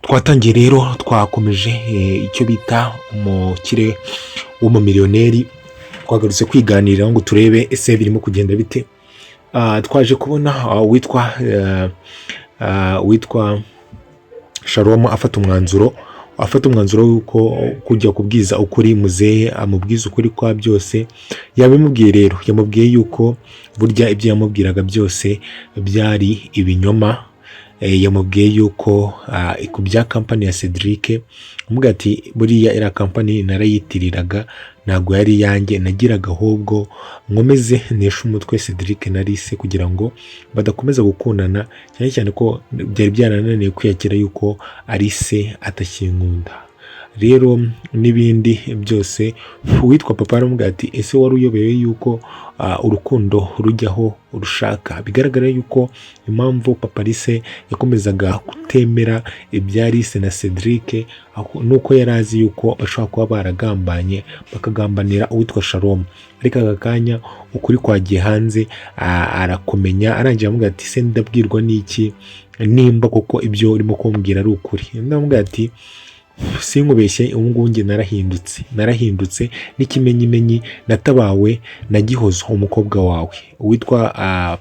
Twatangiye rero twakomeje icyo bita umukire w'umumiliyoneri, twagarutse kwiganirira ngo turebe ese birimo kugenda bite. Twaje kubona witwa Shalom afata umwanzuro w'uko kujya kubwiza ukuri muzehe, amubwiza ukuri kwa byose. Yabimubwiye rero, yamubwiye yuko burya ibyo yamubwiraga byose byari ibinyoma. Yamubwiye yuko ku bya kampani ya Cedric, amubwira ati buriya iriya kampani narayitiriraga, ntabwo yari yanjye, nagiraga ahubwo nkomeze nesha umutwe Cedric na Alice kugira ngo badakomeza gukundana, cyane cyane ko byari byarananiye kwiyakira yuko Alice atakinkunda. Rero n'ibindi byose uwitwa papa aramubwira ati ese wari uyobeye yuko urukundo rujyaho urushaka? Bigaragara yuko impamvu papa Alice yakomezaga kutemera ibya Alice na Cedric nuko yari azi yuko bashobora kuba baragambanye, bakagambanira uwitwa Shalom. Ariko aka kanya ukuri kwagiye hanze, arakumenya, arangira amubwira ati se ndabwirwa n'iki nimba koko ibyo urimo kumbwira ari ukuri? Ndamubwira ati sinkubeshye, ubu ngubu njye narahindutse n'ikimenyimenyi, natabawe na Gihozo umukobwa wawe. Uwitwa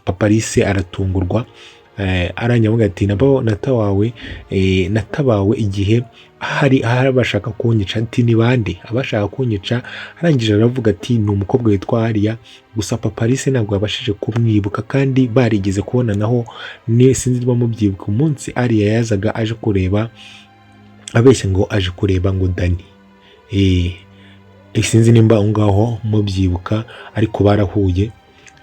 papa Alice aratungurwa, arangira amubwira ati natabawe igihe hari abashaka kunyica. Ati ni bande abashaka kunyica? Arangije aravuga ati ni umukobwa witwa Aria. Gusa papa Alice ntabwo yabashije kumwibuka, kandi barigeze kubonanaho, sinzi niba mubyibuka umunsi Aria yazaga aje kureba, abeshya ngo aje kureba ngo Dani. Sinzi nimba aho ngaho mubyibuka, ariko barahuye.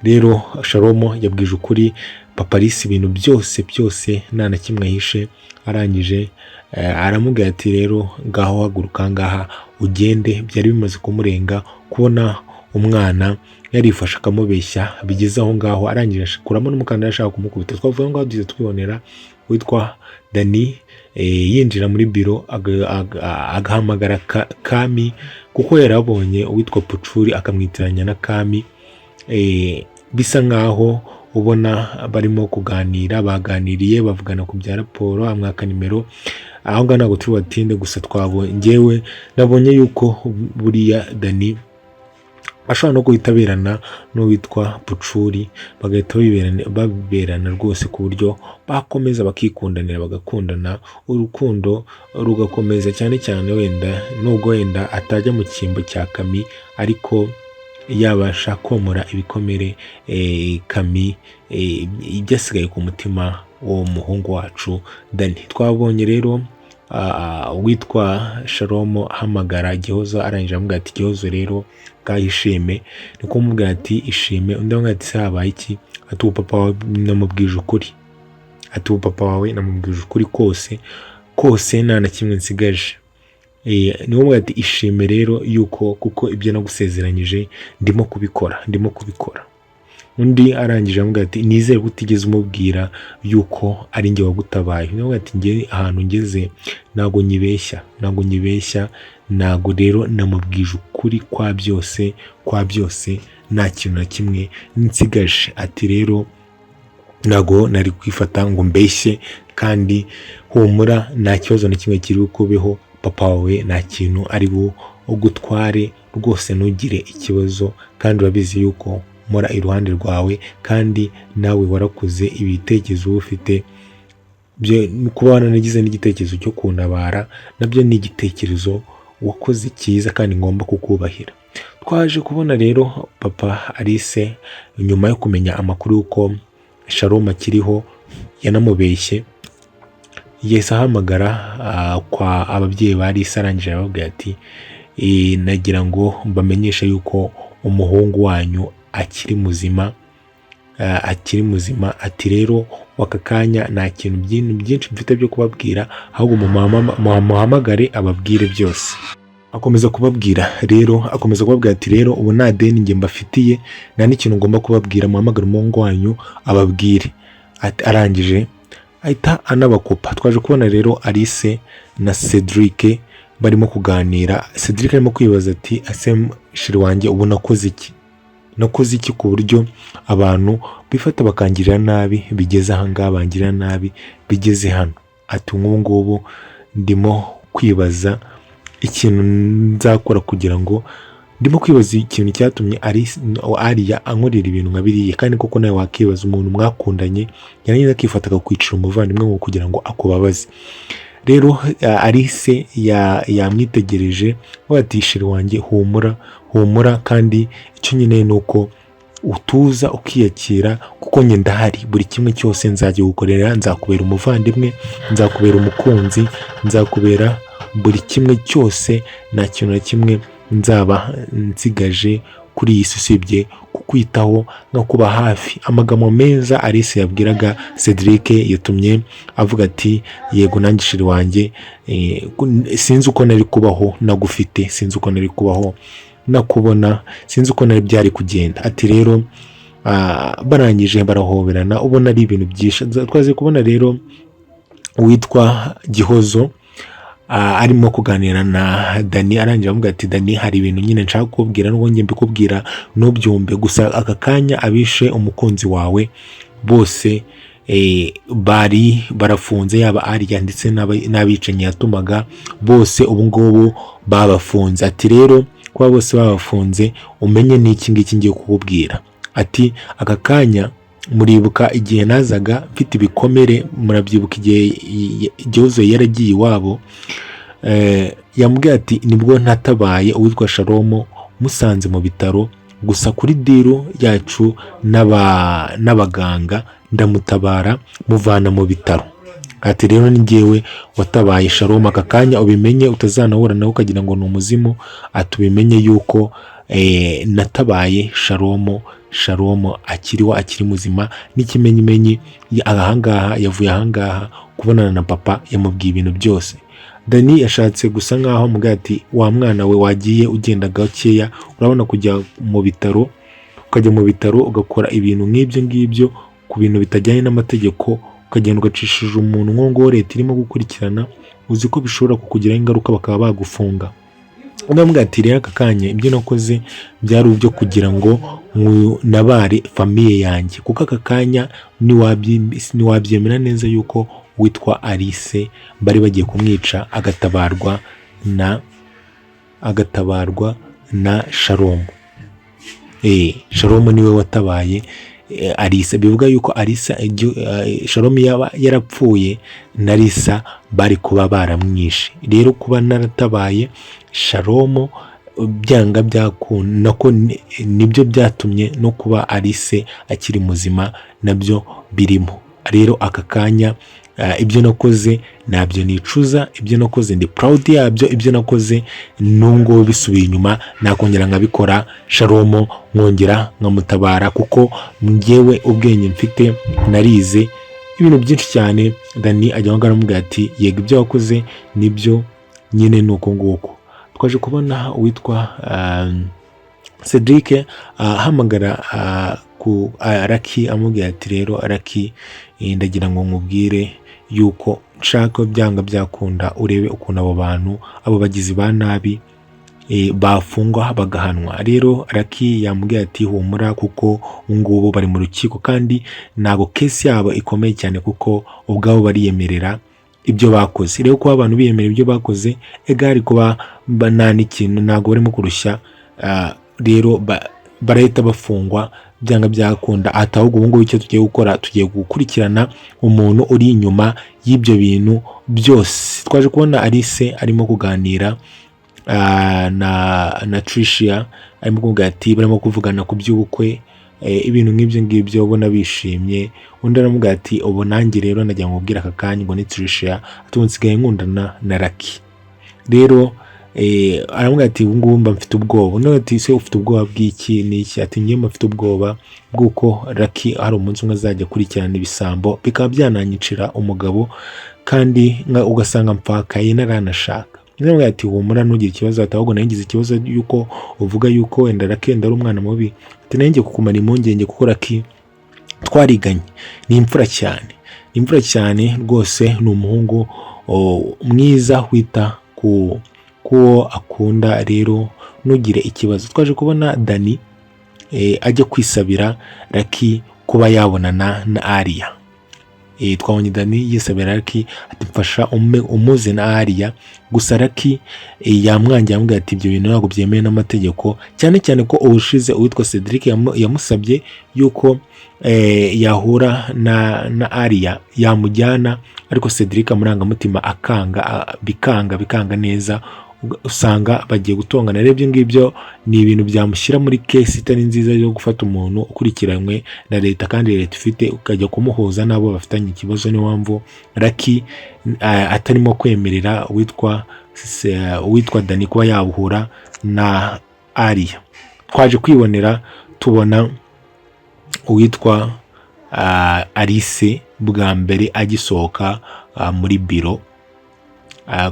Rero Shalom yabwije ukuri papa Alice ibintu byose nta na kimwe ahishe. Arangije aramubwira ati rero ngaho haguruka ngaha ugende. Byari bimaze kumurenga kubona umwana yarifashe akamubeshya bigeze aho ngaho. Arangije ashikuramo n'umukandara ashaka kumukubita. Twavuga ngo duze twibonera witwa Dani yinjira muri biro, agahamagara Kami, kuko yarabonye uwitwa Pucuri akamwitiranya na Kami. Bisa nkaho ubona barimo kuganira, baganiriye bavugana ku bya raporo, amwaka nimero. Aho ngaho ntabwo turi batinde, gusa njyewe nabonye yuko buriya Dani ashobora no guhita aberana n'uwitwa Pucuri, bagahita baberana rwose, ku buryo bakomeza bakikundanira, bagakundana, urukundo rugakomeza, cyane cyane wenda nubwo wenda atajya mu cyimbo cya Kami, ariko yabasha komora ibikomere Kami ibyasigaye ku mutima w'uwo muhungu wacu Dani. Twabonye rero witwa Shalom ahamagara Gihozo, arangije amubwira ati Gihozo rero bwayishime, ni kumubwira ati ishime. Undi amubwira ati habaye iki? Ati papa wawe namubwije ukuri, kose nta na kimwe nsigaje. Ni wowe ati ishime rero yuko kuko ibyo nagusezeranyije ndimo kubikora. Undi arangije amubwira ati nizere ko utigeze umubwira yuko ari njye wagutabaye. Ni wowe ati njye ahantu ngeze ntabwo nyibeshya, ntabwo rero namubwije ukuri kwa byose nta kintu na kimwe nsigaje. Ati rero ntabwo nari kwifata ngo mbeshye, kandi humura nta kibazo na kimwe kiri kubeho, papa wawe nta kintu ari bugutware rwose, ntugire ikibazo, kandi urabizi yuko mora iruhande rwawe, kandi nawe warakuze ibitekerezo ufite kuba waranagize n'igitekerezo cyo kuntabara, nabyo ni igitekerezo wakoze cyiza kandi ngomba kukubahira. Twaje kubona rero papa Alice nyuma yo kumenya amakuru y'uko Shalom akiriho, yanamubeshye, yese ahamagara kwa ababyeyi ba Alice. Arangije arababwira ati nagira ngo mbamenyeshe yuko umuhungu wanyu akiri muzima. Ati rero waka kanya nta kintu byinshi mfite byo kubabwira, ahubwo muhamagare ababwire byose. Akomeza kubabwira ati rero ubu nta deni njye mbafitiye, nta n'ikintu ngomba kubabwira, muhamagare umuhungu wanyu ababwire. Arangije ahita anabakopa. Twaje kubona rero Alice na Cedric barimo kuganira. Cedric arimo kwibaza ati ase shiri wanjye ubu nakoze iki ku buryo abantu bifata bakangirira nabi bigeze aha ngaha, bangirira nabi bigeze hano? Ati nk'ubu ngubu ndimo kwibaza ikintu nzakora kugira ngo ndimo kwibaza ikintu cyatumye Ariya ankorera ibintu nka biriya, kandi koko nawe wakibaza umuntu mwakundanye yarangiza akifata akakwicira umuvandimwe ngo kugira ngo akubabaze. Rero Alice yamwitegereje ati sheri wanjye humura kandi icyo nkeneye ni uko utuza ukiyakira kuko njye ndahari, buri kimwe cyose nzajya gukorera, nzakubera umuvandimwe, nzakubera umukunzi, nzakubera buri kimwe cyose, nta kintu na kimwe nzaba nsigaje kuri iyi si usibye kukwitaho no kuba hafi. Amagambo meza Alice yabwiraga Cedric yatumye avuga ati yego nanjye sheri wanjye, sinzi uko nari kubaho nagufite, sinzi uko nari kubaho nakubona, sinzi uko nari byari kugenda. Ati rero barangije barahoberana, ubona ari ibintu byinshi. Twaze kubona rero uwitwa Gihozo arimo kuganira na Dani, arangira avuga ati Dani, hari ibintu nyine nshaka kukubwira n'ubwo njye mbikubwira ntubyumve, gusa aka kanya abishe umukunzi wawe bose barafunze, yaba Ariya ndetse n'abicanyi yatumaga bose ubu ngubu babafunze. Ati rero kuba bose babafunze umenye n'iki ngiki ngiye kukubwira. Ati aka kanya muribuka igihe nazaga mfite ibikomere, murabyibuka igihe Gihozo yaragiye iwabo, yambwiye ati nibwo natabaye uwitwa Sharomo musanze mu bitaro, gusa kuri diro yacu n'abaganga ndamutabara muvana mu bitaro. Ati rero ni njyewe watabaye Sharomo, aka kanya ubimenye utazanahura nawe ukagira ngo ni umuzimu. Atubimenye yuko natabaye Sharomo akiriho, akiri muzima, n'ikimenyimenyi ahangaha yavuye ahangaha kubonana na papa, yamubwiye ibintu byose. Dani yashatse gusa nkaho mubwira ati wa mwana we wagiye ugenda gakeya, urabona kujya mu bitaro, ukajya mu bitaro ugakora ibintu nk'ibyo ngibyo ku bintu bitajyanye n'amategeko, ukagenda ugacishije umuntu ngo leta irimo gukurikirana, uzi ko bishobora kukugiraho ingaruka bakaba bagufunga. Ndamubwira ati rero aka kanya ibyo nakoze byari ubyo kugira ngo nabare famiye yanjye, kuko aka kanya ntiwabyemera neza yuko witwa Alice bari bagiye kumwica agatabarwa na Sharomo. Sharomo niwe watabaye Alice. Bivuga yuko Alice Sharomo yaba yarapfuye na Alice bari kuba baramwishe. Rero kuba naratabaye Sharomo byanga byakunda ko nibyo byatumye no kuba Alice akiri muzima nabyo birimo. Rero aka kanya ibyo nakoze nabyo nicuza, ibyo nakoze ndi proud yabyo, ibyo nakoze nungo bisubiye inyuma nakongera nkabikora Sharomo nkongera nkamutabara, kuko njyewe ubwenge mfite narize ibintu byinshi cyane. Dani ajya aramubwira ati yego ibyo wakoze nibyo nyine nuko nguko. Twaje kubona uwitwa Cedric ahamagara ku Araki amubwira ati rero Araki, ndagira ngo nkubwire yuko nshaka byanga byakunda urebe ukuntu abo bantu, abo bagizi ba nabi bafungwa bagahanwa. Rero Araki yambwiye ati humura, kuko ngubu bari mu rukiko kandi ntabwo kesi yabo ikomeye cyane, kuko ubwabo bariyemerera ibyo bakoze. Rero kuba abantu biyemerera ibyo bakoze egari kuba nta n'ikintu, ntabwo barimo kurushya. Rero barahita bafungwa byanga byakunda. Ahubwo ubu ngubu icyo tugiye gukora, tugiye gukurikirana umuntu uri inyuma y'ibyo bintu byose. Twaje kubona Alice arimo kuganira na Tricia, arimo kuvuga ati barimo kuvugana ku by'ubukwe, ibintu nk'ibyo ngibyo ubona bishimye. Undi aramubwira ati ubu nanjye rero najya nkubwira aka kanya ngo ni Tricia, ati nsigaye nkundana na Lucky. Rero aramubwira ati ubu ngubu mba mfite ubwoba. Undi ati se ufite ubwoba bw'iki n'iki? Ati njye mba mfite ubwoba bw'uko Lucky hari umunsi umwe azajya akurikirana ibisambo bikaba byananyicira umugabo, kandi ugasanga mpfakaye naranashaka. Ndamubwira ati humura ntugire ikibazo. Ati ahubwo nagize ikibazo yuko uvuga yuko wenda Lucky ari umwana mubi. Ati nanjye kukumara impungenge kuko Lucky twariganye, ni imfura cyane rwose, ni umuhungu mwiza wita kuwo akunda. Rero ntugire ikibazo. Twaje kubona Dani ajya kwisabira Lucky kuba yabonana na Ariya. twabonye Dani yisabira Lucky ati mfasha umuze na Aria, gusa Lucky yamwangiye amubwira ati ibyo bintu ntabwo byemewe n'amategeko, cyane cyane ko ubushize uwitwa Cedric yamusabye yuko yahura na Aria yamujyana, ariko Cedric amurangamutima akanga, bikanga neza, usanga bagiye gutongana. Rero ibyo ngibyo ni ibintu byamushyira muri case itari nziza yo gufata umuntu ukurikiranywe na leta kandi leta ifite ukajya kumuhuza nabo bafitanye ikibazo. Niyo mpamvu Lucky atarimo kwemerera uwitwa Dani kuba yabuhura na Aria. Twaje kwibonera tubona uwitwa Alice bwa mbere agisohoka muri biro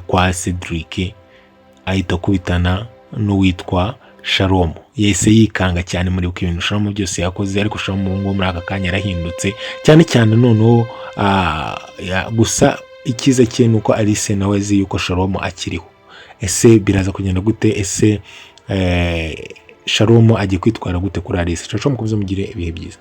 kwa Cedric ahita kubitana n'uwitwa Shalom. Yese yikanga cyane muri uko ibintu Shalom byose yakoze, ariko Shalom ngo muri aka kanya yarahindutse cyane noneho. Gusa ikiza cye nuko Alice nawe azi yuko Shalom akiriho. Ese biraza kugenda gute? Ese Shalom agiye kwitwara gute kuri Alice? Cyo mukomeze mugire ibihe byiza.